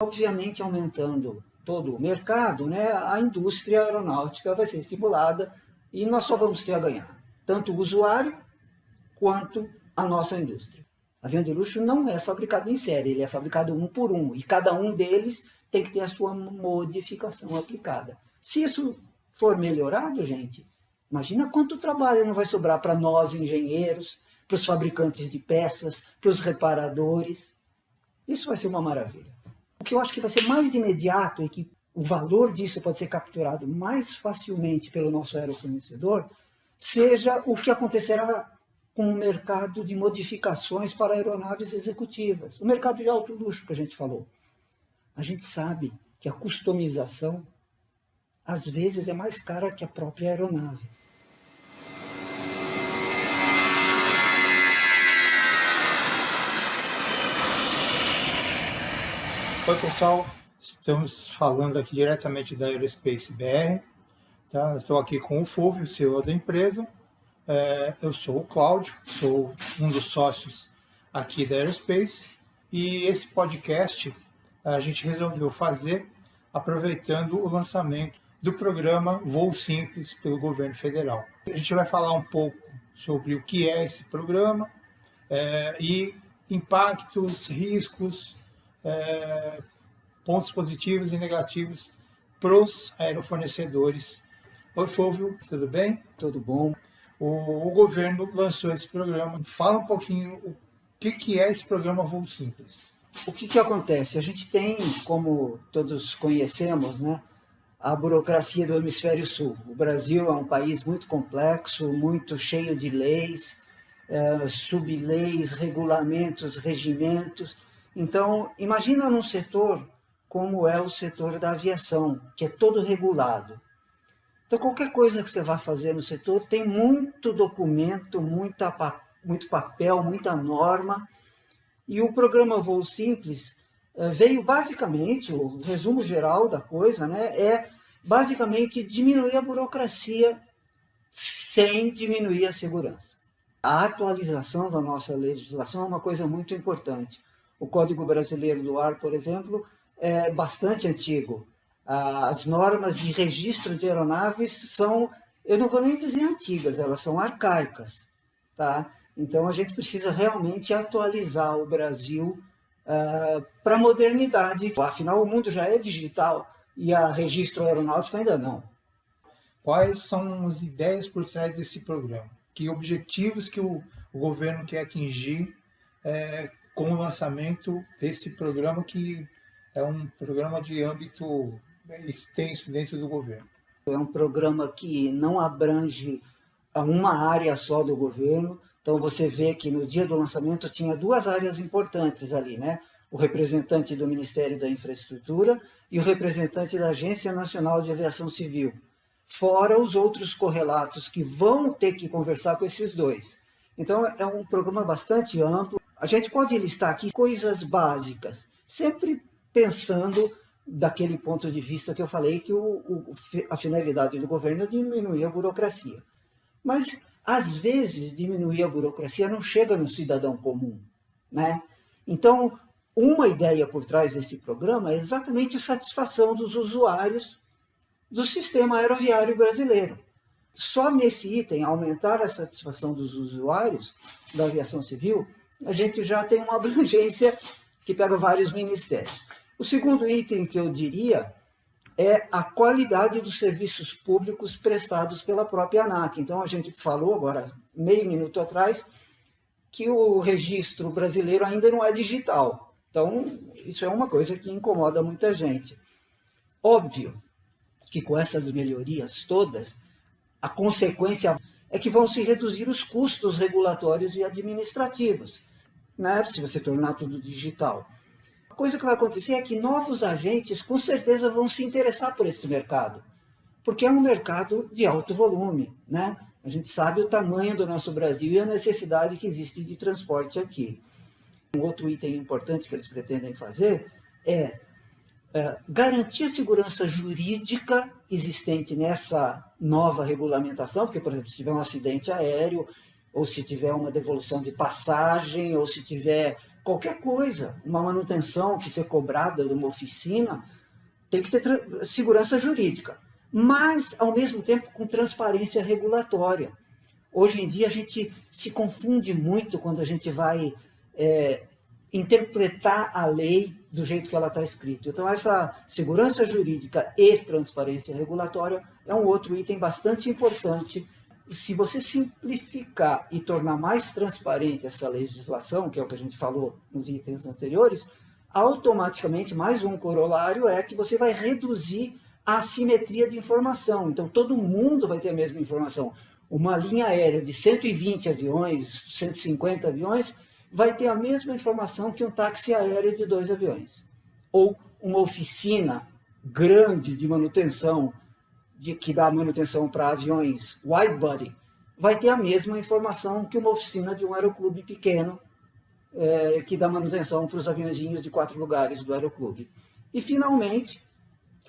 obviamente, aumentando todo o mercado, né, a indústria aeronáutica vai ser estimulada e nós só vamos ter a ganhar, tanto o usuário quanto a nossa indústria. Avião de luxo não é fabricado em série, ele é fabricado um por um, e cada um deles tem que ter a sua modificação aplicada. Se isso for melhorado, gente, imagina quanto trabalho não vai sobrar para nós, engenheiros, para os fabricantes de peças, para os reparadores. Isso vai ser uma maravilha. O que eu acho que vai ser mais imediato e que o valor disso pode ser capturado mais facilmente pelo nosso aerofornecedor, seja o que acontecerá com o mercado de modificações para aeronaves executivas, o mercado de alto luxo que a gente falou. A gente sabe que a customização, às vezes, é mais cara que a própria aeronave. Oi, pessoal. Estamos falando aqui diretamente da Aerospace BR. Tá? Estou aqui com o Fulvio, CEO da empresa. Eu sou o Cláudio, sou um dos sócios aqui da Aerospace. E esse podcast a gente resolveu fazer aproveitando o lançamento do programa Voo Simples pelo governo federal. A gente vai falar um pouco sobre o que é esse programa e impactos, riscos, pontos positivos e negativos para os aerofornecedores. Oi, Fulvio, tudo bem? Tudo bom. O governo lançou esse programa. Fala um pouquinho o que é esse programa Voo Simples. O que acontece? A gente tem, como todos conhecemos, né, a burocracia do Hemisfério Sul. O Brasil é um país muito complexo, muito cheio de leis, subleis, regulamentos, regimentos. Então, imagina num setor como é o setor da aviação, que é todo regulado. Então, qualquer coisa que você vá fazer no setor tem muito documento, muito papel, muita norma. E o programa Voo Simples veio basicamente, o resumo geral da coisa, né, é basicamente diminuir a burocracia sem diminuir a segurança. A atualização da nossa legislação é uma coisa muito importante. O Código Brasileiro do Ar, por exemplo, é bastante antigo. As normas de registro de aeronaves são, eu não vou nem dizer antigas, elas são arcaicas, tá? Então, a gente precisa realmente atualizar o Brasil para a modernidade. Afinal, o mundo já é digital e a registro aeronáutico ainda não. Quais são as ideias por trás desse programa? Que objetivos que o governo quer atingir com o lançamento desse programa, que é um programa de âmbito extenso dentro do governo? É um programa que não abrange uma área só do governo. Então, você vê que no dia do lançamento tinha duas áreas importantes ali, né? O representante do Ministério da Infraestrutura e o representante da Agência Nacional de Aviação Civil, fora os outros correlatos que vão ter que conversar com esses dois. Então, é um programa bastante amplo. A gente pode listar aqui coisas básicas, sempre pensando daquele ponto de vista que eu falei, que a finalidade do governo é diminuir a burocracia. Mas, às vezes, diminuir a burocracia não chega no cidadão comum, né? Então, uma ideia por trás desse programa é exatamente a satisfação dos usuários do sistema aeroviário brasileiro. Só nesse item, aumentar a satisfação dos usuários da aviação civil, a gente já tem uma abrangência que pega vários ministérios. O segundo item que eu diria é a qualidade dos serviços públicos prestados pela própria ANAC. Então, a gente falou agora, meio minuto atrás, que o registro brasileiro ainda não é digital. Então, isso é uma coisa que incomoda muita gente. Óbvio que com essas melhorias todas, a consequência é que vão se reduzir os custos regulatórios e administrativos, né, se você tornar tudo digital. A coisa que vai acontecer é que novos agentes com certeza vão se interessar por esse mercado, porque é um mercado de alto volume, né? A gente sabe o tamanho do nosso Brasil e a necessidade que existe de transporte aqui. Um outro item importante que eles pretendem fazer é garantir a segurança jurídica existente nessa nova regulamentação, porque, por exemplo, se tiver um acidente aéreo, ou se tiver uma devolução de passagem, ou se tiver qualquer coisa, uma manutenção que ser cobrada de uma oficina, tem que ter segurança jurídica, mas, ao mesmo tempo, com transparência regulatória. Hoje em dia, a gente se confunde muito quando a gente vai interpretar a lei do jeito que ela está escrita. Então, essa segurança jurídica e transparência regulatória é um outro item bastante importante. Se você simplificar e tornar mais transparente essa legislação, que é o que a gente falou nos itens anteriores, automaticamente, mais um corolário é que você vai reduzir a assimetria de informação. Então, todo mundo vai ter a mesma informação. Uma linha aérea de 120 aviões, 150 aviões, vai ter a mesma informação que um táxi aéreo de 2 aviões. Ou uma oficina grande de manutenção, que dá manutenção para aviões wide body, vai ter a mesma informação que uma oficina de um aeroclube pequeno, que dá manutenção para os aviãozinhos de 4 lugares do aeroclube. E, finalmente,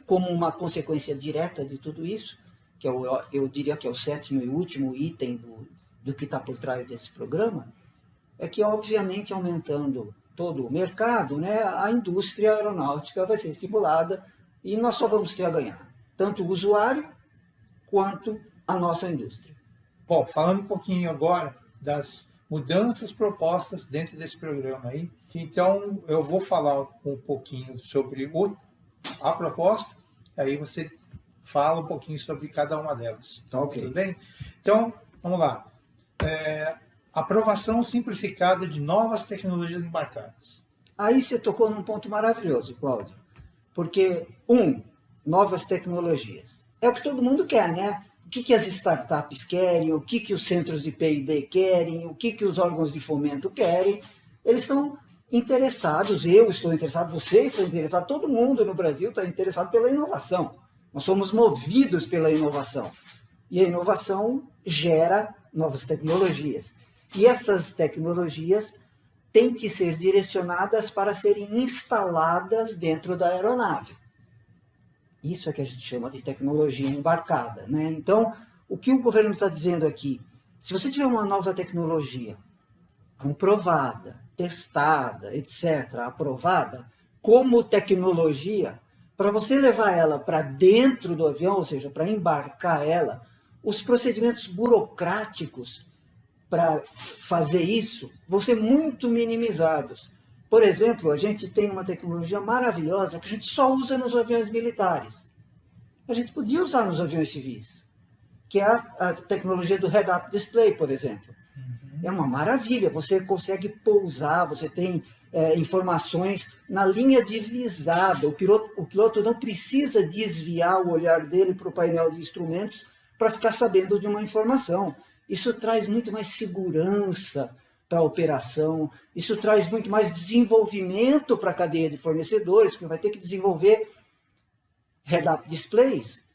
como uma consequência direta de tudo isso, que eu diria que é o 7º e último item do que está por trás desse programa, é que, obviamente, aumentando todo o mercado, né, a indústria aeronáutica vai ser estimulada e nós só vamos ter a ganhar, tanto o usuário quanto a nossa indústria. Bom, falando um pouquinho agora das mudanças propostas dentro desse programa aí, então eu vou falar um pouquinho sobre a proposta, aí você fala um pouquinho sobre cada uma delas. Ok. Tudo bem? Então, vamos lá. Aprovação simplificada de novas tecnologias embarcadas. Aí você tocou num ponto maravilhoso, Cláudio, porque, novas tecnologias. É o que todo mundo quer, né? O que as startups querem, o que os centros de P&D querem, o que os órgãos de fomento querem. Eles estão interessados, eu estou interessado, você está interessado, todo mundo no Brasil está interessado pela inovação. Nós somos movidos pela inovação. E a inovação gera novas tecnologias. E essas tecnologias têm que ser direcionadas para serem instaladas dentro da aeronave. Isso é que a gente chama de tecnologia embarcada, né? Então, o que o governo está dizendo aqui? Se você tiver uma nova tecnologia comprovada, testada, etc., aprovada, como tecnologia, para você levar ela para dentro do avião, ou seja, para embarcar ela, os procedimentos burocráticos para fazer isso vão ser muito minimizados. Por exemplo, a gente tem uma tecnologia maravilhosa que a gente só usa nos aviões militares. A gente podia usar nos aviões civis, que é a tecnologia do head-up display, por exemplo. É uma maravilha, você consegue pousar, você tem informações na linha divisada. O piloto não precisa desviar o olhar dele para o painel de instrumentos para ficar sabendo de uma informação. Isso traz muito mais segurança para a operação, isso traz muito mais desenvolvimento para a cadeia de fornecedores, porque vai ter que desenvolver head-up displays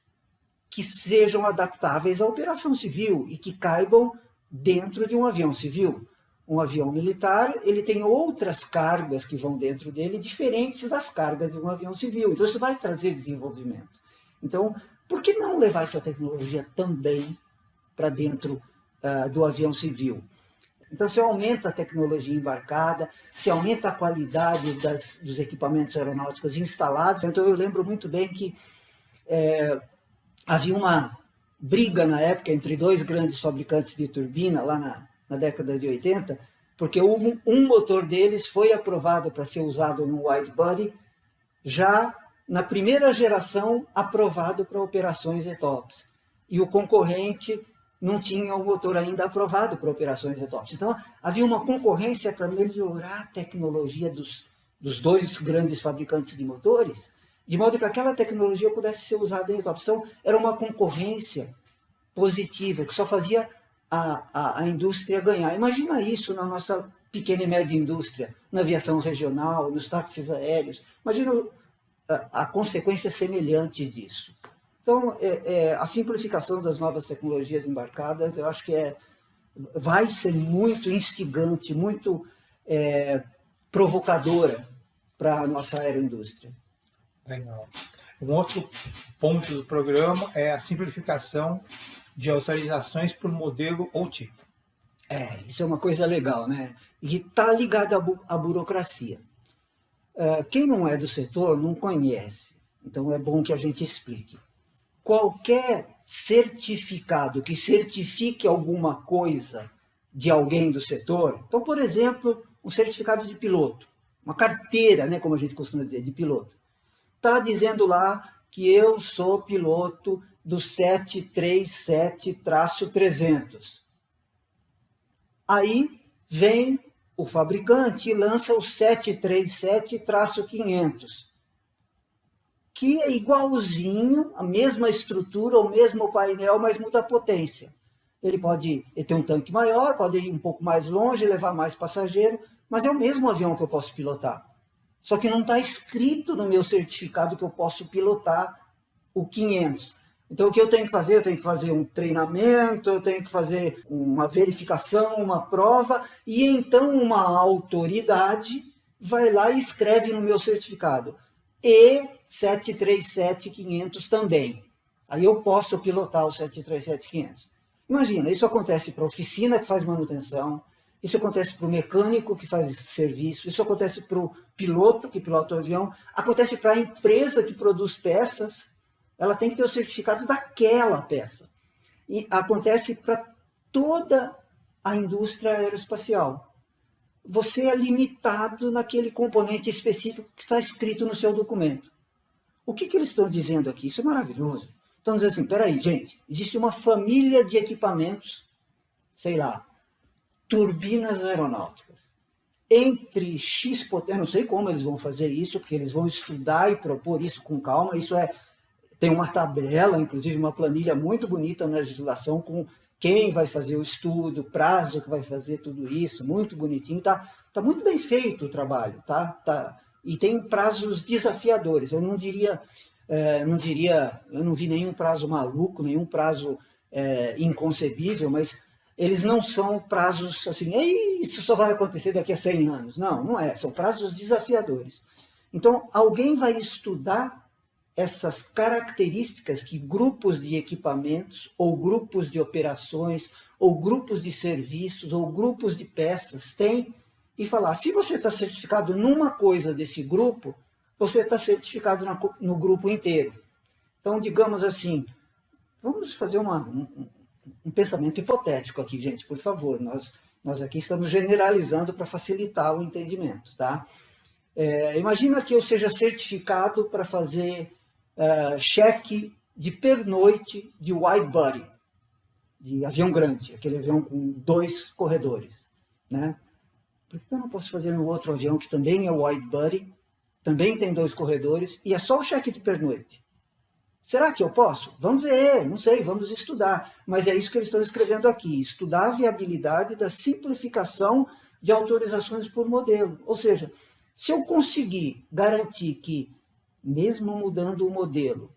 que sejam adaptáveis à operação civil e que caibam dentro de um avião civil. Um avião militar, ele tem outras cargas que vão dentro dele, diferentes das cargas de um avião civil. Então, isso vai trazer desenvolvimento. Então, por que não levar essa tecnologia também para dentro do avião civil? Então, se aumenta a tecnologia embarcada, se aumenta a qualidade dos equipamentos aeronáuticos instalados. Então, eu lembro muito bem que havia uma briga na época entre 2 grandes fabricantes de turbina, lá na década de 80, porque um motor deles foi aprovado para ser usado no wide body, já na primeira geração aprovado para operações ETOPS. E o concorrente não tinha o motor ainda aprovado para operações ETOPS. Então, havia uma concorrência para melhorar a tecnologia dos 2 grandes fabricantes de motores, de modo que aquela tecnologia pudesse ser usada em ETOPS. Então, era uma concorrência positiva, que só fazia a indústria ganhar. Imagina isso na nossa pequena e média indústria, na aviação regional, nos táxis aéreos. Imagina a consequência semelhante disso. Então, a simplificação das novas tecnologias embarcadas, eu acho que vai ser muito instigante, muito provocadora para a nossa aeroindústria. Legal. Um outro ponto do programa é a simplificação de autorizações por modelo ou tipo. Isso é uma coisa legal, né? E está ligado à burocracia. Quem não é do setor não conhece, então é bom que a gente explique. Qualquer certificado que certifique alguma coisa de alguém do setor, então, por exemplo, um certificado de piloto, uma carteira, né, como a gente costuma dizer, de piloto, está dizendo lá que eu sou piloto do 737-300. Aí vem o fabricante e lança o 737-500, que é igualzinho, a mesma estrutura, o mesmo painel, mas muda a potência. Ele pode ter um tanque maior, pode ir um pouco mais longe, levar mais passageiro, mas é o mesmo avião que eu posso pilotar. Só que não está escrito no meu certificado que eu posso pilotar o 500. Então, o que eu tenho que fazer? Eu tenho que fazer um treinamento, eu tenho que fazer uma verificação, uma prova, e então uma autoridade vai lá e escreve no meu certificado. E 737-500 também. Aí eu posso pilotar o 737-500. Imagina, isso acontece para a oficina que faz manutenção, isso acontece para o mecânico que faz esse serviço, isso acontece para o piloto que pilota o avião, acontece para a empresa que produz peças, ela tem que ter o certificado daquela peça. E acontece para toda a indústria aeroespacial. Você é limitado naquele componente específico que está escrito no seu documento. O que eles estão dizendo aqui? Isso é maravilhoso. Estão dizendo assim, peraí, gente, existe uma família de equipamentos, sei lá, turbinas aeronáuticas. Entre X potência, eu não sei como eles vão fazer isso, porque eles vão estudar e propor isso com calma, tem uma tabela, inclusive uma planilha muito bonita na legislação com quem vai fazer o estudo, prazo que vai fazer tudo isso, muito bonitinho, tá muito bem feito o trabalho, tá? E tem prazos desafiadores. Eu não vi nenhum prazo maluco, nenhum prazo inconcebível, mas eles não são prazos assim, isso só vai acontecer daqui a 100 anos. Não é, são prazos desafiadores. Então, alguém vai estudar essas características que grupos de equipamentos, ou grupos de operações, ou grupos de serviços, ou grupos de peças têm, e falar, se você está certificado numa coisa desse grupo, você está certificado no grupo inteiro. Então, digamos assim, vamos fazer um pensamento hipotético aqui, gente, por favor. Nós aqui estamos generalizando para facilitar o entendimento, tá? Imagina que eu seja certificado para fazer cheque de pernoite de wide body, de avião grande, aquele avião com 2 corredores, né? Por que eu não posso fazer no outro avião que também é wide body, também tem 2 corredores, e é só o cheque de pernoite? Será que eu posso? Vamos ver, não sei, vamos estudar. Mas é isso que eles estão escrevendo aqui, estudar a viabilidade da simplificação de autorizações por modelo. Ou seja, se eu conseguir garantir que, mesmo mudando o modelo,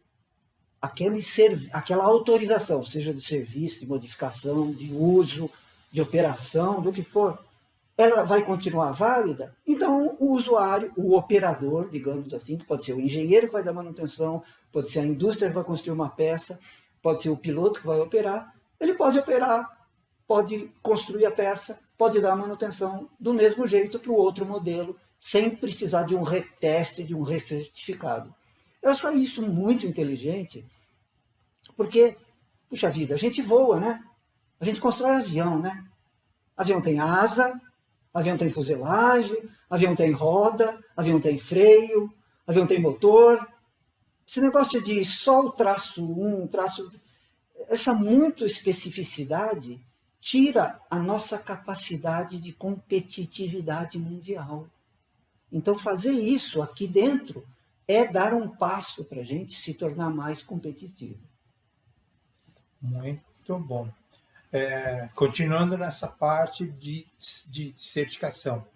aquela autorização, seja de serviço, de modificação, de uso, de operação, do que for, ela vai continuar válida, então o usuário, o operador, digamos assim, que pode ser o engenheiro que vai dar manutenção, pode ser a indústria que vai construir uma peça, pode ser o piloto que vai operar, ele pode operar, pode construir a peça, pode dar manutenção do mesmo jeito para o outro modelo, sem precisar de um reteste, de um recertificado. Eu acho isso muito inteligente, porque, puxa vida, a gente voa, né? A gente constrói avião, né? Avião tem asa, avião tem fuselagem, avião tem roda, avião tem freio, avião tem motor. Esse negócio de só o traço 1, essa muito especificidade tira a nossa capacidade de competitividade mundial. Então, fazer isso aqui dentro é dar um passo para a gente se tornar mais competitivo. Muito bom. Continuando nessa parte de certificação,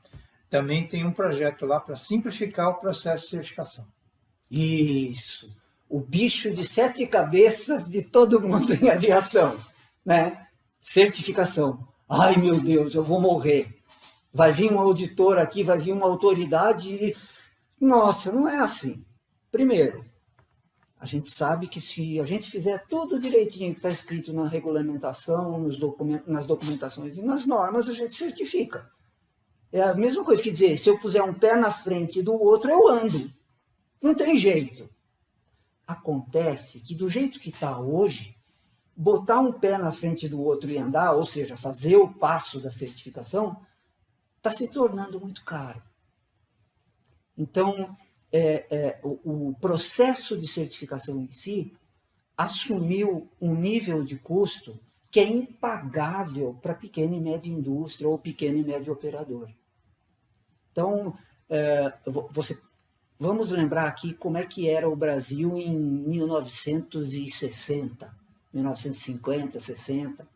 também tem um projeto lá para simplificar o processo de certificação. Isso. O bicho de 7 cabeças de todo mundo em aviação, né? Certificação. Ai, meu Deus, eu vou morrer. Vai vir um auditor aqui, vai vir uma autoridade e... Nossa, não é assim. Primeiro, A gente sabe que se a gente fizer tudo direitinho que está escrito na regulamentação, nas documentações e nas normas, a gente certifica. É a mesma coisa que dizer, se eu puser um pé na frente do outro, eu ando. Não tem jeito. Acontece que do jeito que está hoje, botar um pé na frente do outro e andar, ou seja, fazer o passo da certificação, está se tornando muito caro. Então, o processo de certificação em si assumiu um nível de custo que é impagável para pequena e média indústria ou pequeno e médio operador. Então, vamos lembrar aqui como é que era o Brasil em 1960, 1950, 60. O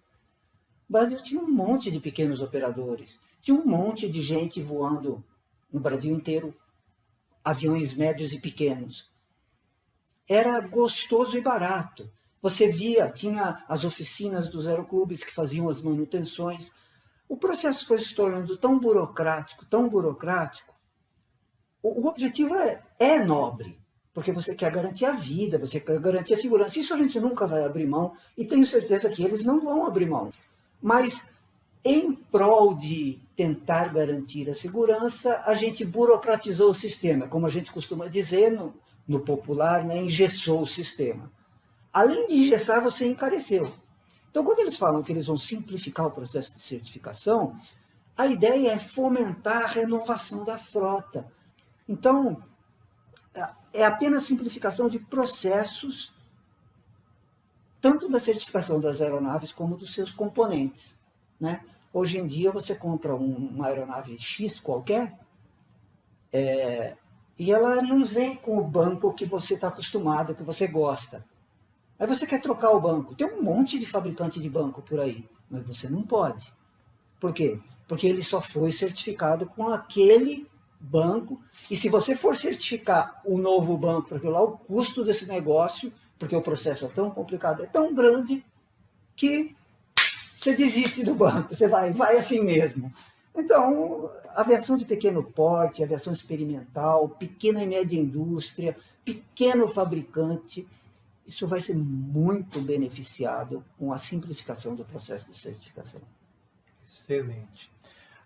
Brasil tinha um monte de pequenos operadores, tinha um monte de gente voando no Brasil inteiro, aviões médios e pequenos. Era gostoso e barato. Você via, tinha as oficinas dos aeroclubes que faziam as manutenções. O processo foi se tornando tão burocrático, tão burocrático. O objetivo é nobre, porque você quer garantir a vida, você quer garantir a segurança. Isso a gente nunca vai abrir mão, e tenho certeza que eles não vão abrir mão. Mas, em prol de tentar garantir a segurança, a gente burocratizou o sistema, como a gente costuma dizer no popular, né, engessou o sistema. Além de engessar, você encareceu. Então, quando eles falam que eles vão simplificar o processo de certificação, a ideia é fomentar a renovação da frota. Então, é apenas simplificação de processos, tanto da certificação das aeronaves como dos seus componentes, né? Hoje em dia, você compra uma aeronave X qualquer, e ela não vem com o banco que você está acostumado, que você gosta. Aí você quer trocar o banco. Tem um monte de fabricante de banco por aí, mas você não pode. Por quê? Porque ele só foi certificado com aquele banco, e se você for certificar o novo banco, porque lá o custo desse negócio, porque o processo é tão complicado, é tão grande, que você desiste do banco, você vai assim mesmo. Então, aviação de pequeno porte, aviação experimental, pequena e média indústria, pequeno fabricante, isso vai ser muito beneficiado com a simplificação do processo de certificação. Excelente.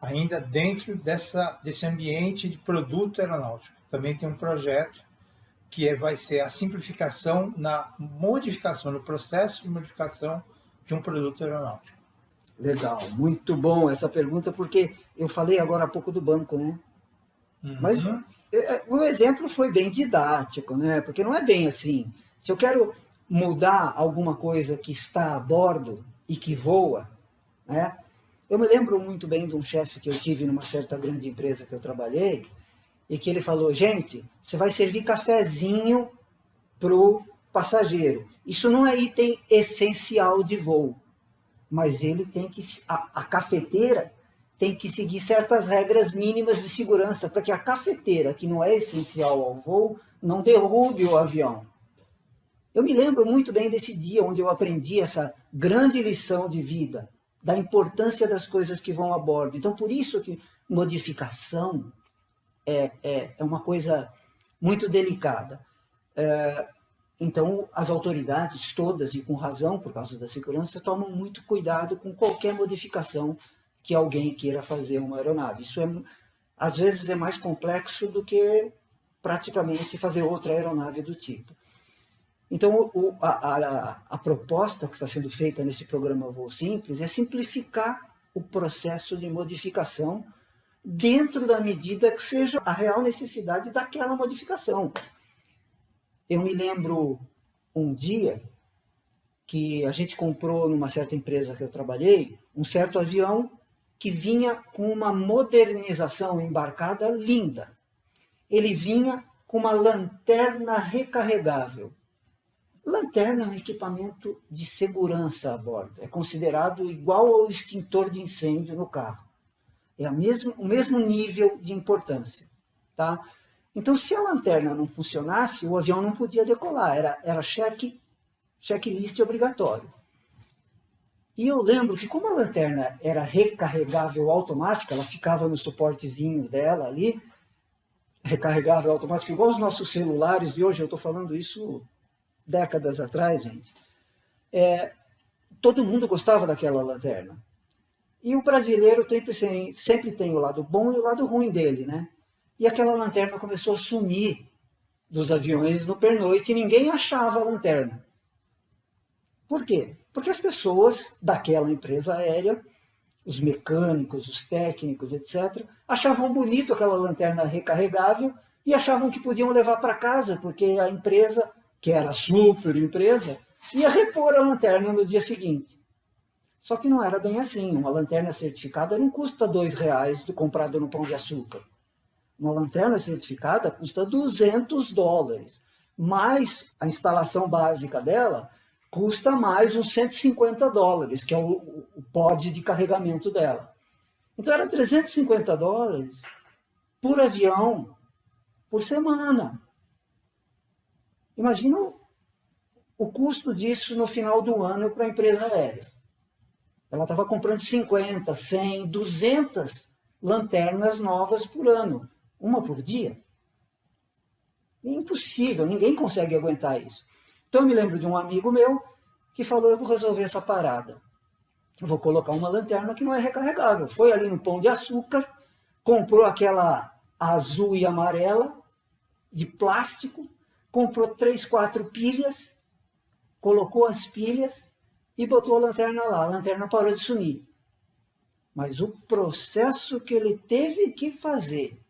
Ainda dentro desse ambiente de produto aeronáutico, também tem um projeto que vai ser a simplificação na modificação, no processo de modificação de um produto aeronáutico. Legal, muito bom essa pergunta, porque eu falei agora há pouco do banco, né? Mas o exemplo foi bem didático, né? Porque não é bem assim. Se eu quero mudar alguma coisa que está a bordo e que voa, né? Eu me lembro muito bem de um chefe que eu tive numa certa grande empresa que eu trabalhei, e que ele falou, gente, você vai servir cafezinho para o passageiro. Isso não é item essencial de voo, mas ele tem que, a cafeteira tem que seguir certas regras mínimas de segurança, para que a cafeteira, que não é essencial ao voo, não derrube o avião. Eu me lembro muito bem desse dia onde eu aprendi essa grande lição de vida, da importância das coisas que vão a bordo. Então, por isso que modificação é uma coisa muito delicada. Então, as autoridades todas, e com razão, por causa da segurança, tomam muito cuidado com qualquer modificação que alguém queira fazer uma aeronave. Isso, às vezes, é mais complexo do que praticamente fazer outra aeronave do tipo. Então, a proposta que está sendo feita nesse programa Voo Simples é simplificar o processo de modificação dentro da medida que seja a real necessidade daquela modificação. Eu me lembro um dia que a gente comprou numa certa empresa que eu trabalhei, um certo avião que vinha com uma modernização embarcada linda. Ele vinha com uma lanterna recarregável. Lanterna é um equipamento de segurança a bordo. É considerado igual ao extintor de incêndio no carro. É o mesmo nível de importância. Tá? Então, se a lanterna não funcionasse, o avião não podia decolar. Era checklist obrigatório. E eu lembro que como a lanterna era recarregável automática, ela ficava no suportezinho dela ali, recarregável automático, igual os nossos celulares de hoje, eu estou falando isso décadas atrás, gente, todo mundo gostava daquela lanterna. E o brasileiro sempre tem o lado bom e o lado ruim dele, né? E aquela lanterna começou a sumir dos aviões no pernoite e ninguém achava a lanterna. Por quê? Porque as pessoas daquela empresa aérea, os mecânicos, os técnicos, etc., achavam bonito aquela lanterna recarregável e achavam que podiam levar para casa, porque a empresa, que era a super empresa, ia repor a lanterna no dia seguinte. Só que não era bem assim. Uma lanterna certificada não custa R$2 comprado no Pão de Açúcar. Uma lanterna certificada custa $200, mas a instalação básica dela custa mais uns $150, que é o pod de carregamento dela. Então era $350 por avião, por semana. Imagina o custo disso no final do ano para a empresa aérea. Ela estava comprando 50, 100, 200 lanternas novas por ano. Uma por dia. É impossível, ninguém consegue aguentar isso. Então eu me lembro de um amigo meu que falou, eu vou resolver essa parada. Eu vou colocar uma lanterna que não é recarregável. Foi ali no Pão de Açúcar, comprou aquela azul e amarela, de plástico, comprou 3, 4 pilhas, colocou as pilhas e botou a lanterna lá. A lanterna parou de sumir. Mas o processo que ele teve que fazer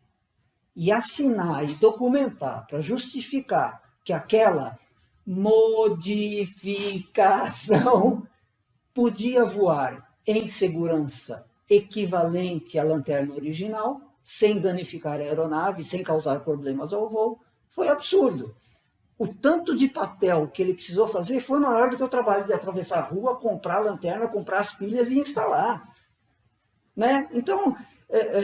e assinar e documentar para justificar que aquela modificação podia voar em segurança equivalente à lanterna original, sem danificar a aeronave, sem causar problemas ao voo, foi absurdo. O tanto de papel que ele precisou fazer foi maior do que o trabalho de atravessar a rua, comprar a lanterna, comprar as pilhas e instalar. Né? Então,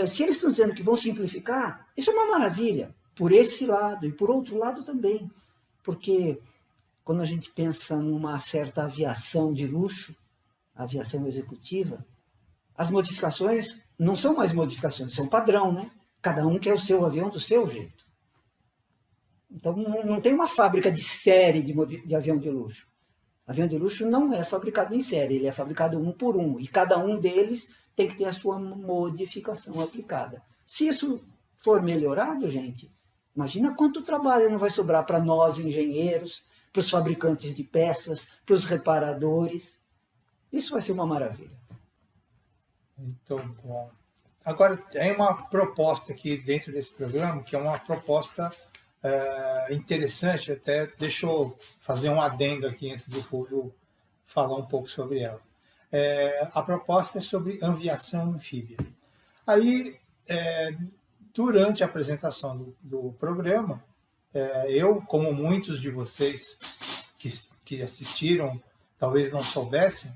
se eles estão dizendo que vão simplificar, isso é uma maravilha, por esse lado e por outro lado também, porque quando a gente pensa numa certa aviação de luxo, aviação executiva, as modificações não são mais modificações, são padrão, né? Cada um quer o seu avião do seu jeito. Então não tem uma fábrica de série de avião de luxo. Avião de luxo não é fabricado em série, ele é fabricado um por um, e cada um deles tem que ter a sua modificação aplicada. Se isso for melhorado, gente, imagina quanto trabalho não vai sobrar para nós, engenheiros, para os fabricantes de peças, para os reparadores. Isso vai ser uma maravilha. Muito bom. Agora, tem uma proposta aqui dentro desse programa, que é uma proposta interessante, até deixa eu fazer um adendo aqui antes do Fulvio falar um pouco sobre ela. A proposta é sobre aviação anfíbia. Aí, durante a apresentação do programa, eu, como muitos de vocês que assistiram, talvez não soubessem,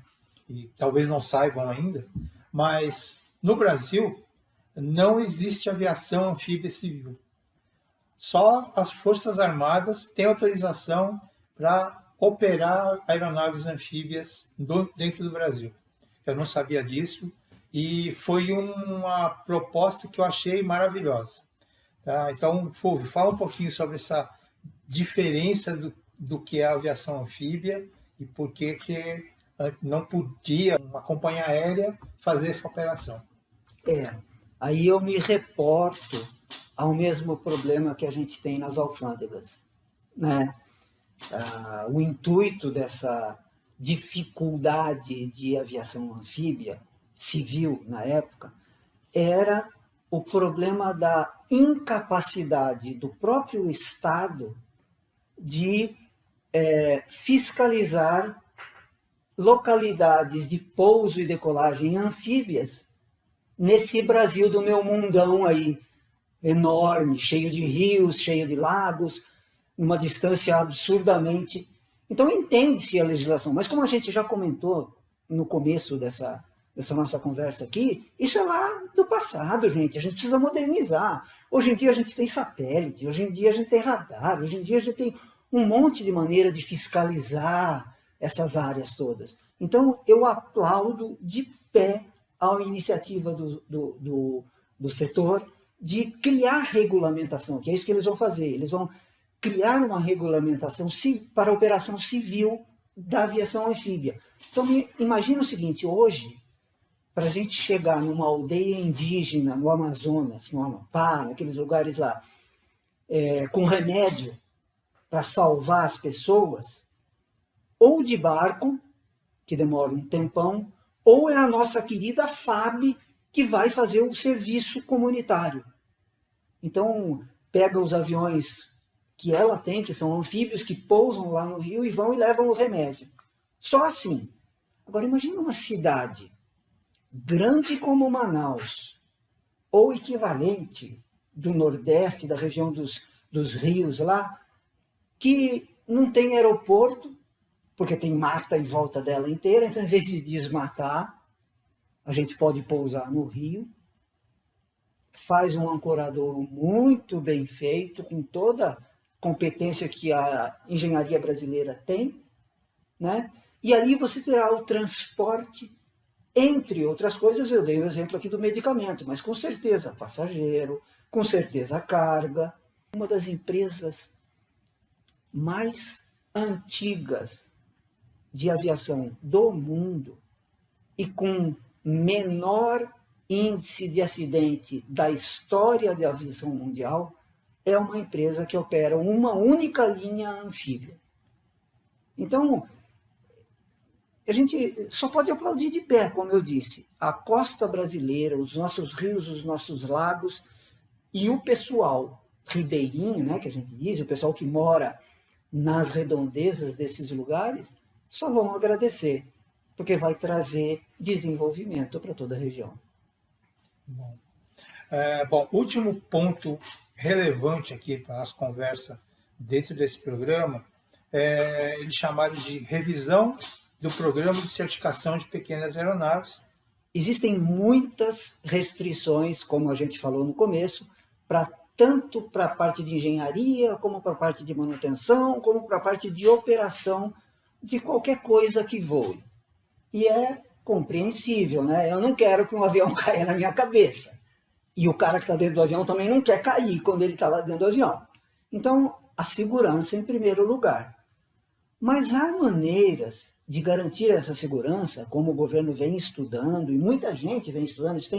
e talvez não saibam ainda, mas no Brasil não existe aviação anfíbia civil. Só as Forças Armadas têm autorização para operar aeronaves anfíbias dentro do Brasil. Eu não sabia disso e foi uma proposta que eu achei maravilhosa. Tá? Então, Fulvio, fala um pouquinho sobre essa diferença do que é a aviação anfíbia e por que não podia uma companhia aérea fazer essa operação. Aí eu me reporto ao mesmo problema que a gente tem nas alfândegas, né? O intuito dessa dificuldade de aviação anfíbia civil na época era o problema da incapacidade do próprio Estado de fiscalizar localidades de pouso e decolagem anfíbias nesse Brasil do meu mundão aí, enorme, cheio de rios, cheio de lagos, numa distância absurdamente... Então entende-se a legislação, mas como a gente já comentou no começo dessa nossa conversa aqui, isso é lá do passado, gente, a gente precisa modernizar. Hoje em dia a gente tem satélite, hoje em dia a gente tem radar, hoje em dia a gente tem um monte de maneira de fiscalizar essas áreas todas. Então eu aplaudo de pé a iniciativa do setor de criar regulamentação, que é isso que eles vão fazer. Eles vão criar uma regulamentação para a operação civil da aviação anfíbia. Então, imagina o seguinte, hoje, para a gente chegar numa aldeia indígena, no Amazonas, no Amapá, naqueles lugares lá, com remédio para salvar as pessoas, ou de barco, que demora um tempão, ou é a nossa querida FAB que vai fazer o serviço comunitário. Então, pega os aviões que ela tem, que são anfíbios, que pousam lá no Rio e vão e levam o remédio. Só assim. Agora, imagina uma cidade grande como Manaus, ou equivalente do Nordeste, da região dos rios lá, que não tem aeroporto, porque tem mata em volta dela inteira, então, em vez de desmatar, a gente pode pousar no rio, faz um ancoradouro muito bem feito, com toda a competência que a engenharia brasileira tem, né? E ali você terá o transporte, entre outras coisas, eu dei o exemplo aqui do medicamento, mas com certeza passageiro, com certeza carga. Uma das empresas mais antigas de aviação do mundo e com menor índice de acidente da história da aviação mundial é uma empresa que opera uma única linha anfíbia. Então, a gente só pode aplaudir de pé, como eu disse, a costa brasileira, os nossos rios, os nossos lagos e o pessoal ribeirinho, né, que a gente diz, o pessoal que mora nas redondezas desses lugares, só vão agradecer, porque vai trazer desenvolvimento para toda a região. Bom, último ponto relevante aqui para a nossa conversa dentro desse programa, eles chamaram de revisão do programa de certificação de pequenas aeronaves. Existem muitas restrições, como a gente falou no começo, tanto para a parte de engenharia, como para a parte de manutenção, como para a parte de operação de qualquer coisa que voe. E é compreensível, né? Eu não quero que um avião caia na minha cabeça. E o cara que está dentro do avião também não quer cair quando ele está lá dentro do avião. Então, a segurança em primeiro lugar. Mas há maneiras de garantir essa segurança, como o governo vem estudando, e muita gente vem estudando, isso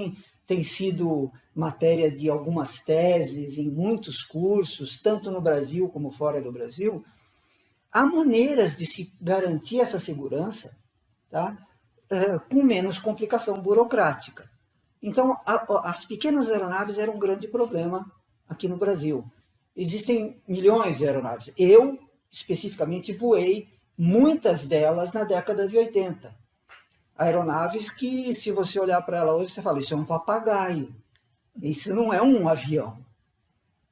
tem sido matéria de algumas teses, em muitos cursos, tanto no Brasil como fora do Brasil. Há maneiras de se garantir essa segurança, tá? Com menos complicação burocrática. Então, as pequenas aeronaves eram um grande problema aqui no Brasil. Existem milhões de aeronaves. Eu, especificamente, voei muitas delas na década de 80. Aeronaves que, se você olhar para ela hoje, você fala, isso é um papagaio, isso não é um avião.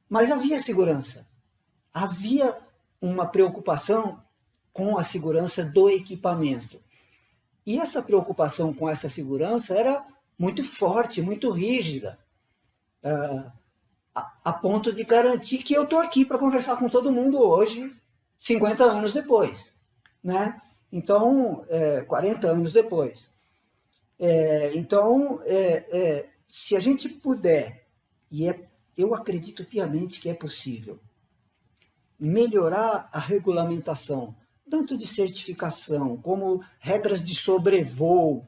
Mas havia segurança. Havia uma preocupação com a segurança do equipamento. E essa preocupação com essa segurança era muito forte, muito rígida, a ponto de garantir que eu estou aqui para conversar com todo mundo hoje, 50 anos depois, né? Então, 40 anos depois. Se a gente puder, eu acredito piamente que é possível, melhorar a regulamentação, tanto de certificação, como regras de sobrevoo,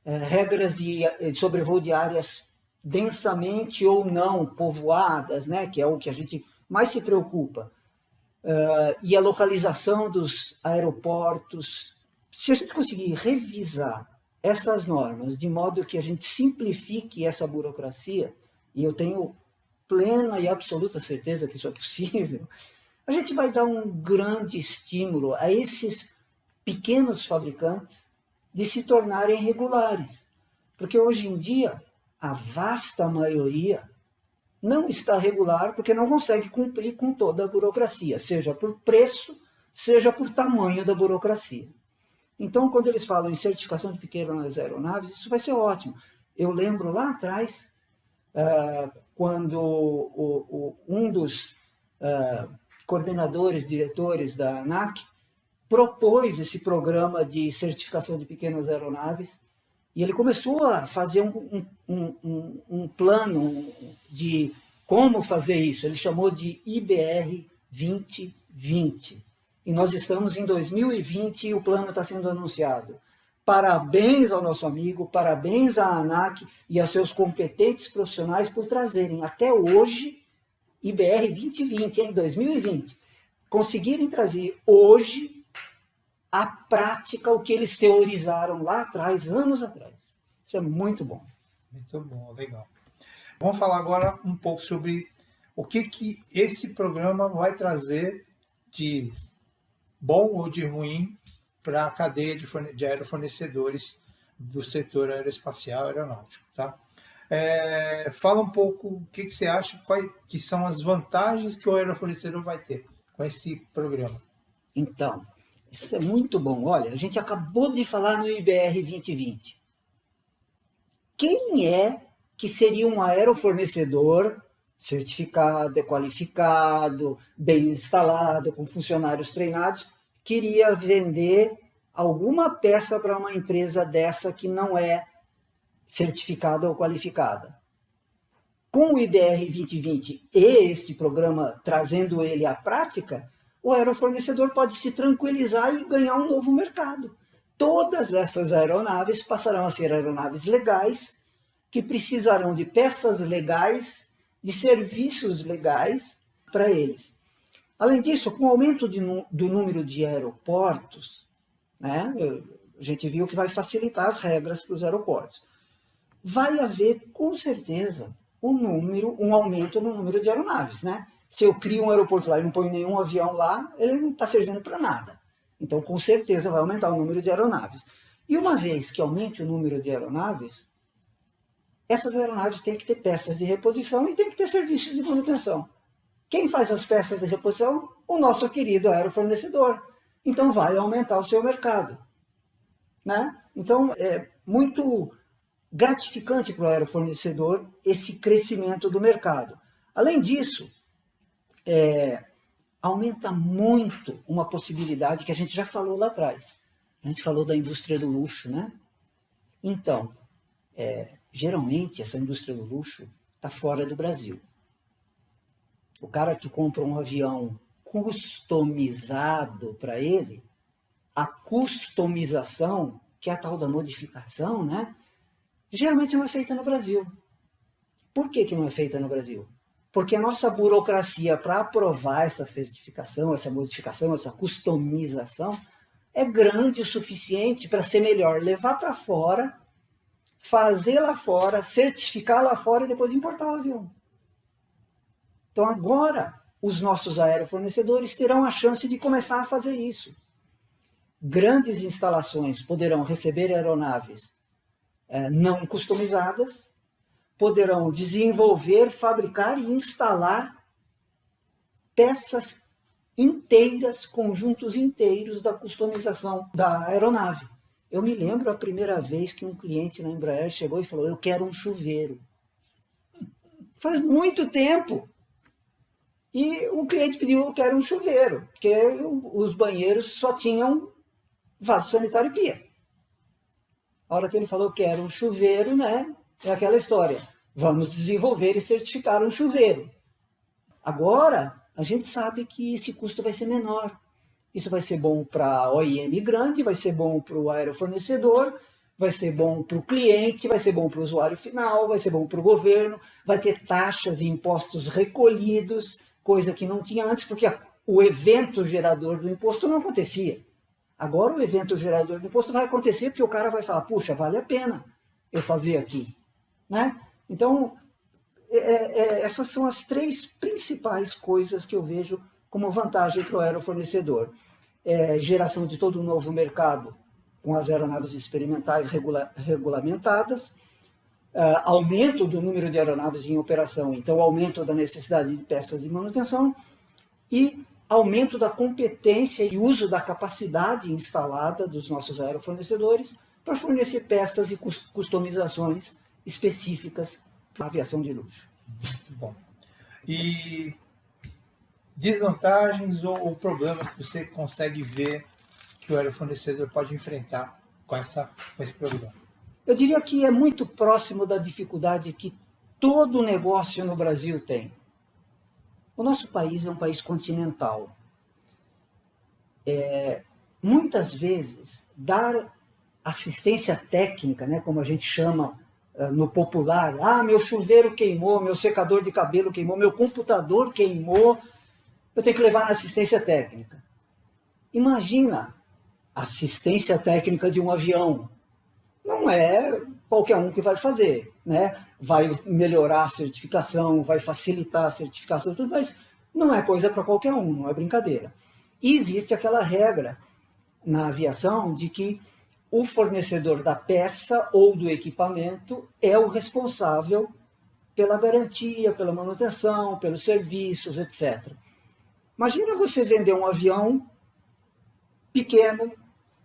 regras de sobrevoo de áreas densamente ou não povoadas, né, que é o que a gente mais se preocupa, e a localização dos aeroportos. Se a gente conseguir revisar essas normas de modo que a gente simplifique essa burocracia, e eu tenho plena e absoluta certeza que isso é possível, a gente vai dar um grande estímulo a esses pequenos fabricantes de se tornarem regulares. Porque hoje em dia, a vasta maioria não está regular porque não consegue cumprir com toda a burocracia, seja por preço, seja por tamanho da burocracia. Então, quando eles falam em certificação de pequenas aeronaves, isso vai ser ótimo. Eu lembro lá atrás, quando um dos coordenadores, diretores da ANAC, propôs esse programa de certificação de pequenas aeronaves, e ele começou a fazer um plano de como fazer isso. Ele chamou de IBR 2020. E nós estamos em 2020 e o plano está sendo anunciado. Parabéns ao nosso amigo, parabéns à ANAC e a seus competentes profissionais por trazerem até hoje IBR 2020, em 2020. Conseguirem trazer hoje à prática o que eles teorizaram lá atrás, anos atrás. Isso é muito bom. Muito bom, legal. Vamos falar agora um pouco sobre o que esse programa vai trazer de bom ou de ruim para a cadeia de aerofornecedores do setor aeroespacial aeronáutico. Tá? Fala um pouco o que você acha, quais que são as vantagens que o aerofornecedor vai ter com esse programa. Então, isso é muito bom. Olha, a gente acabou de falar no IBR 2020. Quem é que seria um aerofornecedor certificado, qualificado, bem instalado, com funcionários treinados, que iria vender alguma peça para uma empresa dessa que não é certificada ou qualificada? Com o IBR 2020 e este programa trazendo ele à prática, o aerofornecedor pode se tranquilizar e ganhar um novo mercado. Todas essas aeronaves passarão a ser aeronaves legais, que precisarão de peças legais, de serviços legais para eles. Além disso, com o aumento do número de aeroportos, né, a gente viu que vai facilitar as regras para os aeroportos. Vai haver, com certeza, um aumento no número de aeronaves. Né? Se eu crio um aeroporto lá e não ponho nenhum avião lá, ele não está servindo para nada. Então, com certeza, vai aumentar o número de aeronaves. E uma vez que aumente o número de aeronaves, essas aeronaves têm que ter peças de reposição e têm que ter serviços de manutenção. Quem faz as peças de reposição? O nosso querido aerofornecedor. Então, vai aumentar o seu mercado. Né? Então, é muito gratificante para o aerofornecedor esse crescimento do mercado. Além disso, aumenta muito uma possibilidade que a gente já falou lá atrás. A gente falou da indústria do luxo, né? Então, geralmente essa indústria do luxo está fora do Brasil. O cara que compra um avião customizado para ele, a customização, que é a tal da modificação, né? Geralmente não é feita no Brasil. Por que não é feita no Brasil? Porque a nossa burocracia para aprovar essa certificação, essa modificação, essa customização, é grande o suficiente para ser melhor levar para fora, fazer lá fora, certificar lá fora e depois importar o avião. Então agora os nossos aerofornecedores terão a chance de começar a fazer isso. Grandes instalações poderão receber aeronaves não customizadas, poderão desenvolver, fabricar e instalar peças inteiras, conjuntos inteiros da customização da aeronave. Eu me lembro a primeira vez que um cliente na Embraer chegou e falou: eu quero um chuveiro. Faz muito tempo. E o cliente pediu: eu quero um chuveiro, porque os banheiros só tinham vaso sanitário e pia. A hora que ele falou que era um chuveiro, né? É aquela história. Vamos desenvolver e certificar um chuveiro. Agora, a gente sabe que esse custo vai ser menor. Isso vai ser bom para a OEM grande, vai ser bom para o aerofornecedor, vai ser bom para o cliente, vai ser bom para o usuário final, vai ser bom para o governo, vai ter taxas e impostos recolhidos, coisa que não tinha antes, porque o evento gerador do imposto não acontecia. Agora o evento gerador do imposto vai acontecer porque o cara vai falar: puxa, vale a pena eu fazer aqui. Né? Então, essas são as três principais coisas que eu vejo como vantagem para o aerofornecedor. Geração de todo um novo mercado com as aeronaves experimentais regulamentadas, aumento do número de aeronaves em operação, então aumento da necessidade de peças de manutenção e aumento da competência e uso da capacidade instalada dos nossos aerofornecedores para fornecer peças e customizações específicas para a aviação de luxo. Muito bom. E desvantagens ou problemas que você consegue ver que o aerofornecedor pode enfrentar com esse programa? Eu diria que é muito próximo da dificuldade que todo negócio no Brasil tem. O nosso país é um país continental. Muitas vezes, dar assistência técnica, né, como a gente chama no popular, meu chuveiro queimou, meu secador de cabelo queimou, meu computador queimou, eu tenho que levar na assistência técnica. Imagina a assistência técnica de um avião. Não é qualquer um que vai fazer, né? Vai melhorar a certificação, vai facilitar a certificação, tudo, mas não é coisa para qualquer um, não é brincadeira. E existe aquela regra na aviação de que o fornecedor da peça ou do equipamento é o responsável pela garantia, pela manutenção, pelos serviços, etc. Imagina você vender um avião pequeno,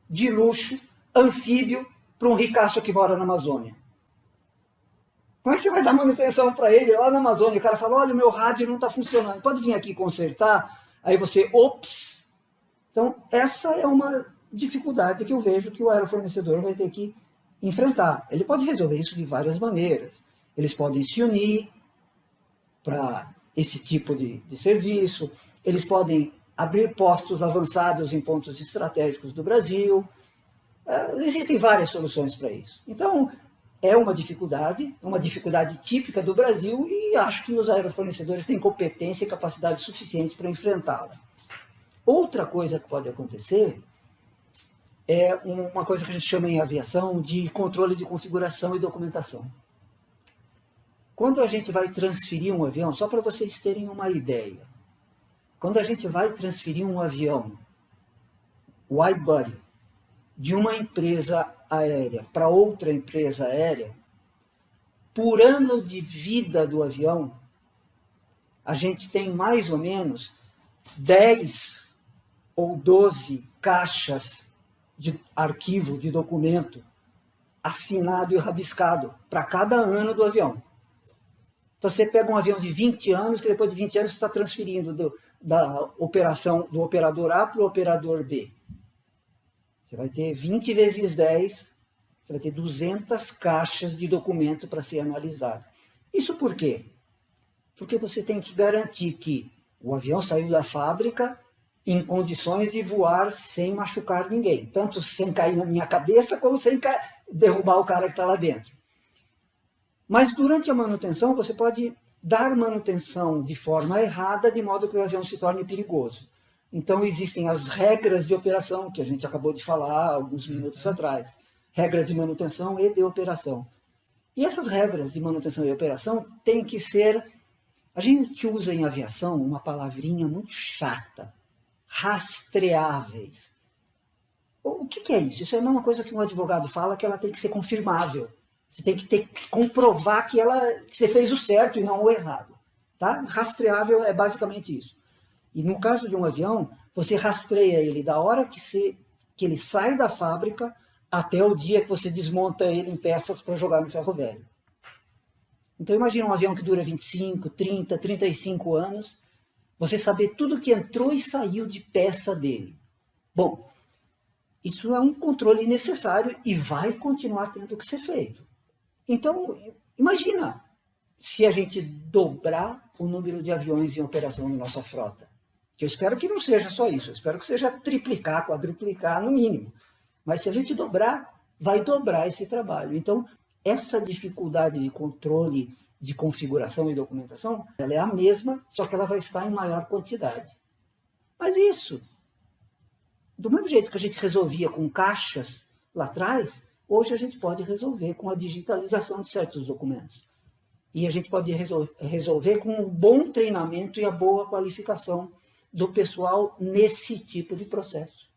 de luxo, anfíbio, para um ricaço que mora na Amazônia. Como é que você vai dar manutenção para ele lá na Amazônia? O cara fala, olha, o meu rádio não está funcionando, pode vir aqui consertar? Aí você, ops! Então, essa é uma dificuldade que eu vejo que o aerofornecedor vai ter que enfrentar. Ele pode resolver isso de várias maneiras. Eles podem se unir para esse tipo de serviço, eles podem abrir postos avançados em pontos estratégicos do Brasil. Existem várias soluções para isso. Então, é uma dificuldade típica do Brasil e acho que os aerofornecedores têm competência e capacidade suficiente para enfrentá-la. Outra coisa que pode acontecer é uma coisa que a gente chama em aviação de controle de configuração e documentação. Quando a gente vai transferir um avião, só para vocês terem uma ideia, quando a gente vai transferir um avião wide-body de uma empresa aérea para outra empresa aérea, por ano de vida do avião, a gente tem mais ou menos 10 ou 12 caixas de arquivo, de documento, assinado e rabiscado para cada ano do avião. Então você pega um avião de 20 anos, que depois de 20 anos você está transferindo da operação do operador A para o operador B. Você vai ter 20 vezes 10, você vai ter 200 caixas de documento para ser analisado. Isso por quê? Porque você tem que garantir que o avião saiu da fábrica em condições de voar sem machucar ninguém, tanto sem cair na minha cabeça, como sem derrubar o cara que está lá dentro. Mas durante a manutenção, você pode dar manutenção de forma errada, de modo que o avião se torne perigoso. Então, existem as regras de operação, que a gente acabou de falar alguns minutos atrás. Regras de manutenção e de operação. E essas regras de manutenção e operação têm que ser... A gente usa em aviação uma palavrinha muito chata. Rastreáveis. O que é isso? Isso é a mesma coisa que um advogado fala, que ela tem que ser confirmável. Você tem que comprovar que você fez o certo e não o errado. Tá? Rastreável é basicamente isso. E no caso de um avião, você rastreia ele da hora que ele sai da fábrica até o dia que você desmonta ele em peças para jogar no ferro velho. Então imagina um avião que dura 25, 30, 35 anos, você saber tudo que entrou e saiu de peça dele. Bom, isso é um controle necessário e vai continuar tendo que ser feito. Então, imagina se a gente dobrar o número de aviões em operação na nossa frota. Que eu espero que não seja só isso, eu espero que seja triplicar, quadruplicar no mínimo. Mas se a gente dobrar, vai dobrar esse trabalho. Então, essa dificuldade de controle de configuração e documentação, ela é a mesma, só que ela vai estar em maior quantidade. Mas isso, do mesmo jeito que a gente resolvia com caixas lá atrás, hoje a gente pode resolver com a digitalização de certos documentos. E a gente pode resolver com um bom treinamento e a boa qualificação do pessoal nesse tipo de processo.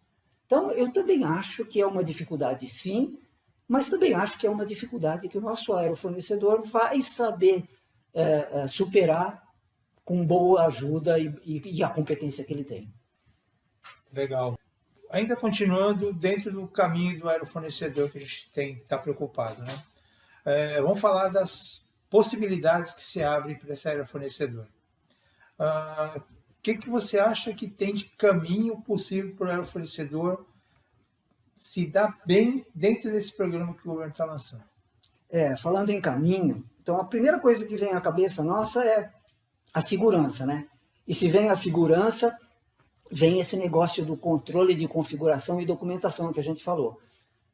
Então, eu também acho que é uma dificuldade, sim, mas também acho que é uma dificuldade que o nosso aerofornecedor vai saber superar com boa ajuda e a competência que ele tem. Legal. Ainda continuando dentro do caminho do aerofornecedor que a gente está preocupado, né? Vamos falar das possibilidades que se abrem para esse aerofornecedor. O que você acha que tem de caminho possível para o aerofornecedor se dar bem dentro desse programa que o governo está lançando? Falando em caminho, então a primeira coisa que vem à cabeça nossa é a segurança, né? E se vem a segurança, vem esse negócio do controle de configuração e documentação que a gente falou.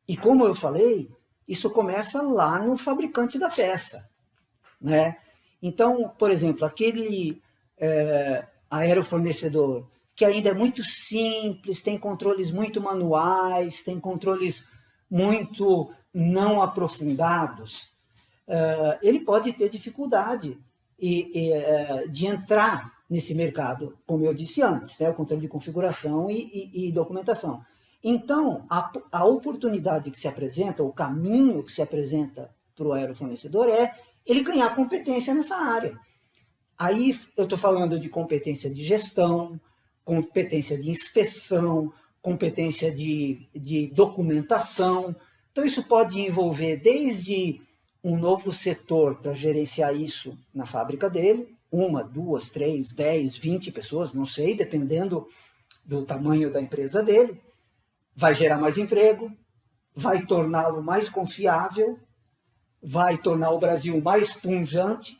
E como eu falei, isso começa lá no fabricante da peça, né? Então, por exemplo, aquele aerofornecedor que ainda é muito simples, tem controles muito manuais, tem controles muito não aprofundados, ele pode ter dificuldade de entrar nesse mercado, como eu disse antes, né? O controle de configuração e documentação. Então, a oportunidade que se apresenta, o caminho que se apresenta para o aerofornecedor é ele ganhar competência nessa área. Aí eu estou falando de competência de gestão, competência de inspeção, competência de documentação. Então, isso pode envolver desde um novo setor para gerenciar isso na fábrica dele, 1, 2, 3, 10, 20 pessoas, não sei, dependendo do tamanho da empresa dele. Vai gerar mais emprego, vai torná-lo mais confiável, vai tornar o Brasil mais pujante,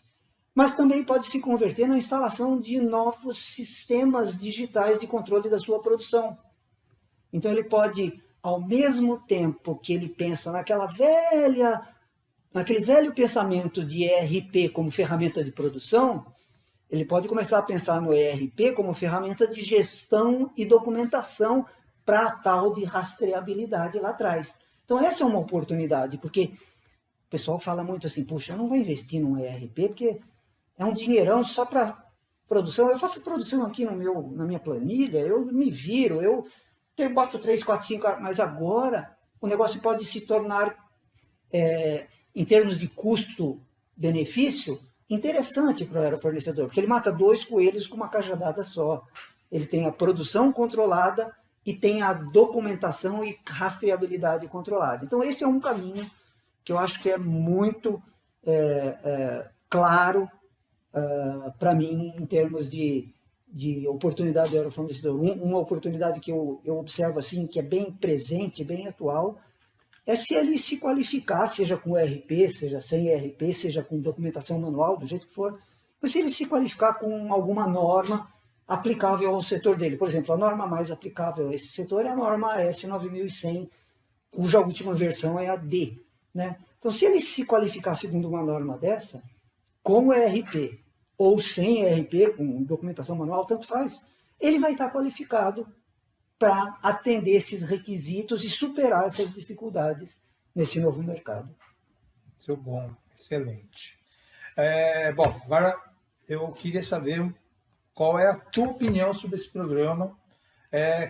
mas também pode se converter na instalação de novos sistemas digitais de controle da sua produção. Então ele pode, ao mesmo tempo que ele pensa naquele velho pensamento de ERP como ferramenta de produção, ele pode começar a pensar no ERP como ferramenta de gestão e documentação para a tal de rastreabilidade lá atrás. Então essa é uma oportunidade, porque o pessoal fala muito assim, puxa, eu não vou investir num ERP porque é um dinheirão só para produção. Eu faço produção aqui na minha planilha, eu me viro, eu boto 3, 4, 5, mas agora o negócio pode se tornar, em termos de custo-benefício, interessante para o aerofornecedor, porque ele mata 2 coelhos com uma cajadada só. Ele tem a produção controlada e tem a documentação e rastreabilidade controlada. Então esse é um caminho que eu acho que é muito claro para mim em termos de oportunidade do aerofornecedor. Uma oportunidade que eu observo assim, que é bem presente, bem atual, é se ele se qualificar, seja com ERP, seja sem ERP, seja com documentação manual, do jeito que for, mas se ele se qualificar com alguma norma aplicável ao setor dele. Por exemplo, a norma mais aplicável a esse setor é a norma S9100, cuja última versão é a D, né? Então, se ele se qualificar segundo uma norma dessa, com ERP ou sem ERP, com documentação manual, tanto faz, ele vai estar qualificado para atender esses requisitos e superar essas dificuldades nesse novo mercado. Muito bom, excelente. Bom, agora eu queria saber qual é a tua opinião sobre esse programa,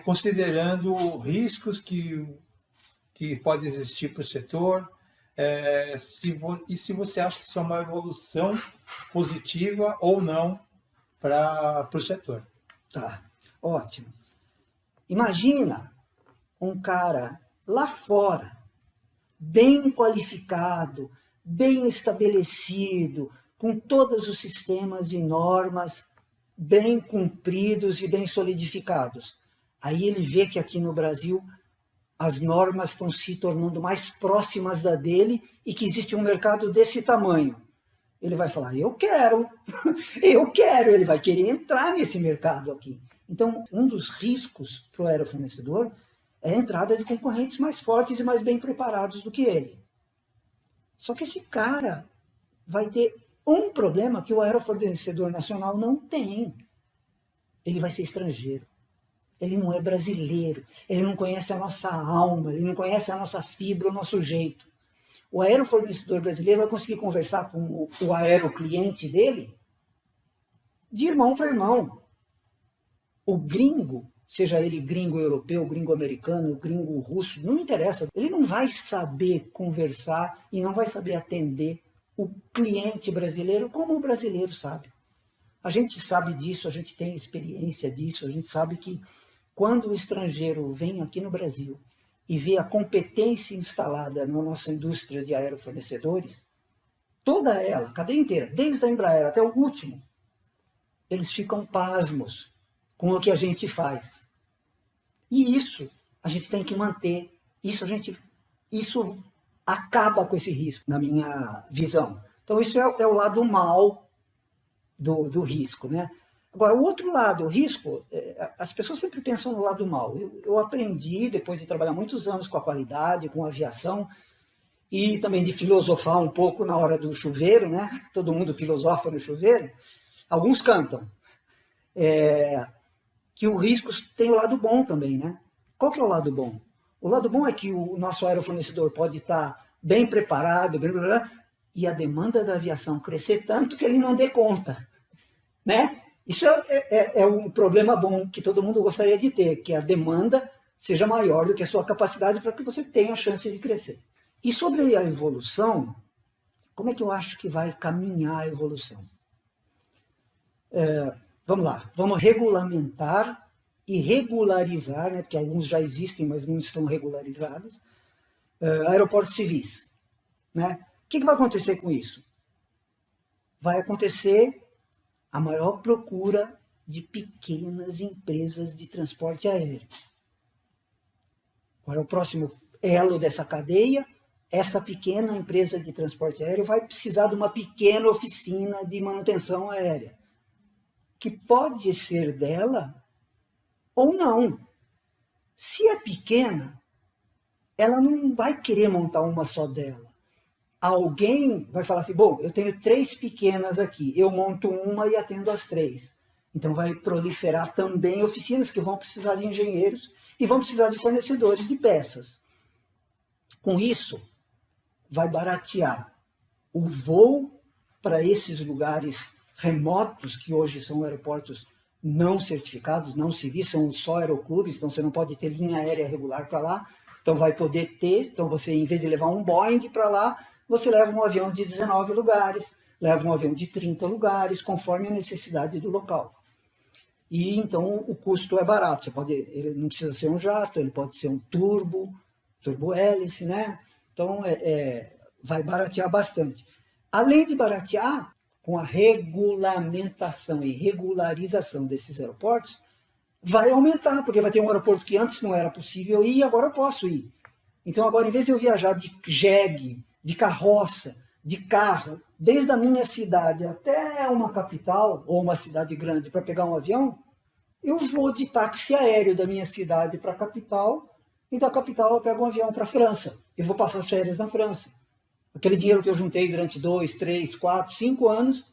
considerando riscos que podem existir para o setor, e se você acha que isso é uma evolução positiva ou não para o setor. Tá, ótimo. Imagina um cara lá fora, bem qualificado, bem estabelecido, com todos os sistemas e normas bem cumpridos e bem solidificados. Aí ele vê que aqui no Brasil as normas estão se tornando mais próximas da dele e que existe um mercado desse tamanho. Ele vai falar, eu quero, ele vai querer entrar nesse mercado aqui. Então, um dos riscos para o aerofornecedor é a entrada de concorrentes mais fortes e mais bem preparados do que ele. Só que esse cara vai ter um problema que o aerofornecedor nacional não tem. Ele vai ser estrangeiro. Ele não é brasileiro. Ele não conhece a nossa alma, ele não conhece a nossa fibra, o nosso jeito. O aerofornecedor brasileiro vai conseguir conversar com o aerocliente dele de irmão para irmão. O gringo, seja ele gringo europeu, gringo americano, gringo russo, não interessa. Ele não vai saber conversar e não vai saber atender o cliente brasileiro como o brasileiro sabe. A gente sabe disso, a gente tem experiência disso, a gente sabe que quando o estrangeiro vem aqui no Brasil e vê a competência instalada na nossa indústria de aerofornecedores, toda ela, a cadeia inteira, desde a Embraer até o último, eles ficam pasmos com o que a gente faz. E isso a gente tem que manter, isso acaba com esse risco, na minha visão. Então isso é o lado mal do risco, né? Agora, o outro lado, o risco, as pessoas sempre pensam no lado mal. Eu aprendi, depois de trabalhar muitos anos com a qualidade, com a aviação, e também de filosofar um pouco na hora do chuveiro, né? Todo mundo filosofa no chuveiro. Alguns cantam. Que o risco tem o lado bom também, né? Qual que é o lado bom? O lado bom é que o nosso aerofornecedor pode estar bem preparado, e a demanda da aviação crescer tanto que ele não dê conta, né? Isso é um problema bom que todo mundo gostaria de ter, que a demanda seja maior do que a sua capacidade para que você tenha a chance de crescer. E sobre a evolução, como é que eu acho que vai caminhar a evolução? Vamos lá, vamos regulamentar e regularizar, né, porque alguns já existem, mas não estão regularizados, aeroportos civis. Né? O que vai acontecer com isso? Vai acontecer a maior procura de pequenas empresas de transporte aéreo. Qual é o próximo elo dessa cadeia? Essa pequena empresa de transporte aéreo vai precisar de uma pequena oficina de manutenção aérea, que pode ser dela ou não. Se é pequena, ela não vai querer montar uma só dela. Alguém vai falar assim, bom, eu tenho 3 pequenas aqui, eu monto uma e atendo as 3. Então vai proliferar também oficinas que vão precisar de engenheiros e vão precisar de fornecedores de peças. Com isso, vai baratear o voo para esses lugares remotos, que hoje são aeroportos não certificados, não civis, são só aeroclubes, então você não pode ter linha aérea regular para lá, então vai poder ter, então você, em vez de levar um Boeing para lá, você leva um avião de 19 lugares, leva um avião de 30 lugares, conforme a necessidade do local. E então o custo é barato, ele não precisa ser um jato, ele pode ser um turbo hélice, né? Então vai baratear bastante. Além de baratear, com a regulamentação e regularização desses aeroportos, vai aumentar, porque vai ter um aeroporto que antes não era possível ir e agora eu posso ir. Então agora, em vez de eu viajar de jegue, de carroça, de carro, desde a minha cidade até uma capital ou uma cidade grande para pegar um avião, eu vou de táxi aéreo da minha cidade para a capital, e da capital eu pego um avião para a França. Eu vou passar as férias na França. Aquele dinheiro que eu juntei durante 2, 3, 4, 5 anos,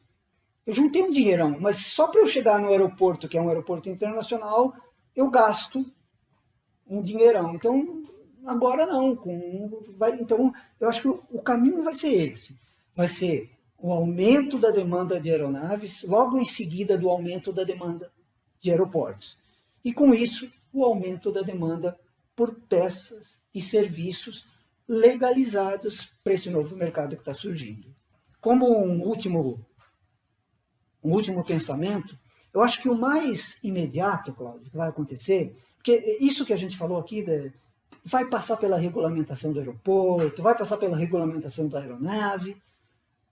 eu juntei um dinheirão, mas só para eu chegar no aeroporto, que é um aeroporto internacional, eu gasto um dinheirão. Então, agora não. Então, eu acho que o caminho vai ser esse. Vai ser o aumento da demanda de aeronaves, logo em seguida do aumento da demanda de aeroportos. E com isso, o aumento da demanda por peças e serviços legalizados para esse novo mercado que está surgindo. Como um último pensamento, eu acho que o mais imediato, Cláudio, que vai acontecer, porque isso que a gente falou aqui, vai passar pela regulamentação do aeroporto, vai passar pela regulamentação da aeronave,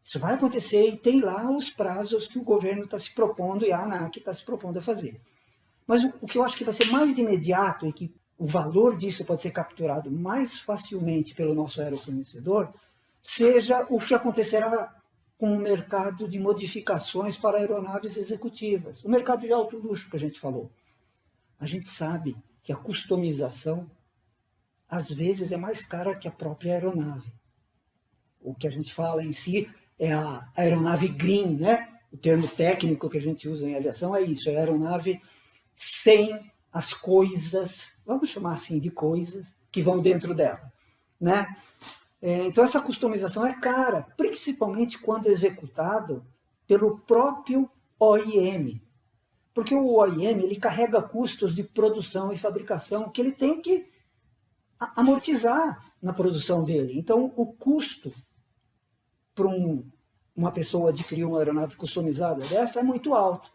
isso vai acontecer e tem lá os prazos que o governo está se propondo e a ANAC está se propondo a fazer. Mas o que eu acho que vai ser mais imediato e que o valor disso pode ser capturado mais facilmente pelo nosso aerofornecedor, seja o que acontecerá com o mercado de modificações para aeronaves executivas. O mercado de alto luxo que a gente falou. A gente sabe que a customização, às vezes, é mais cara que a própria aeronave. O que a gente fala em si é a aeronave green, né? O termo técnico que a gente usa em aviação é isso, é a aeronave sem as coisas, vamos chamar assim de coisas, que vão dentro dela, né? Então essa customização é cara, principalmente quando executado pelo próprio OEM, porque o OEM ele carrega custos de produção e fabricação que ele tem que amortizar na produção dele. Então o custo para uma pessoa adquirir uma aeronave customizada dessa é muito alto.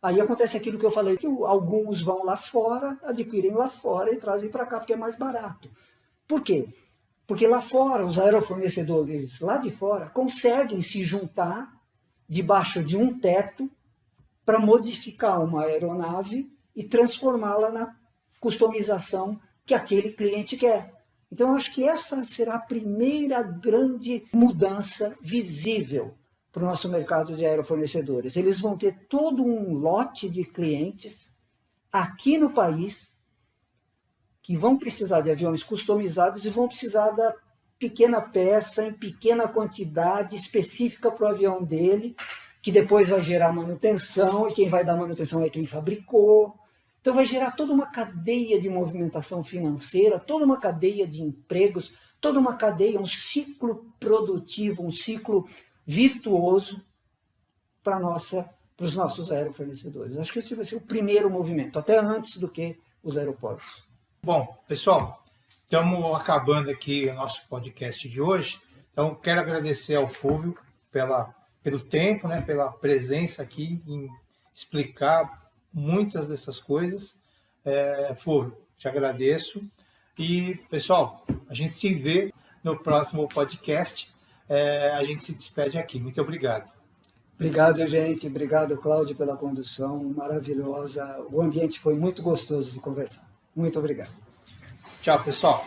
Aí acontece aquilo que eu falei, que alguns vão lá fora, adquirem lá fora e trazem para cá, porque é mais barato. Por quê? Porque lá fora, os aerofornecedores lá de fora conseguem se juntar debaixo de um teto para modificar uma aeronave e transformá-la na customização que aquele cliente quer. Então, eu acho que essa será a primeira grande mudança visível para o nosso mercado de aerofornecedores. Eles vão ter todo um lote de clientes aqui no país que vão precisar de aviões customizados e vão precisar da pequena peça em pequena quantidade específica para o avião dele, que depois vai gerar manutenção, e quem vai dar manutenção é quem fabricou. Então vai gerar toda uma cadeia de movimentação financeira, toda uma cadeia de empregos, toda uma cadeia, um ciclo produtivo, um ciclo virtuoso para os nossos aerofornecedores. Acho que esse vai ser o primeiro movimento, até antes do que os aeroportos. Bom, pessoal, estamos acabando aqui o nosso podcast de hoje. Então, quero agradecer ao Fulvio pelo tempo, né, pela presença aqui em explicar muitas dessas coisas. Fulvio, te agradeço. E, pessoal, a gente se vê no próximo podcast. A gente se despede aqui. Muito obrigado. Obrigado, gente. Obrigado, Cláudio, pela condução maravilhosa. O ambiente foi muito gostoso de conversar. Muito obrigado. Tchau, pessoal.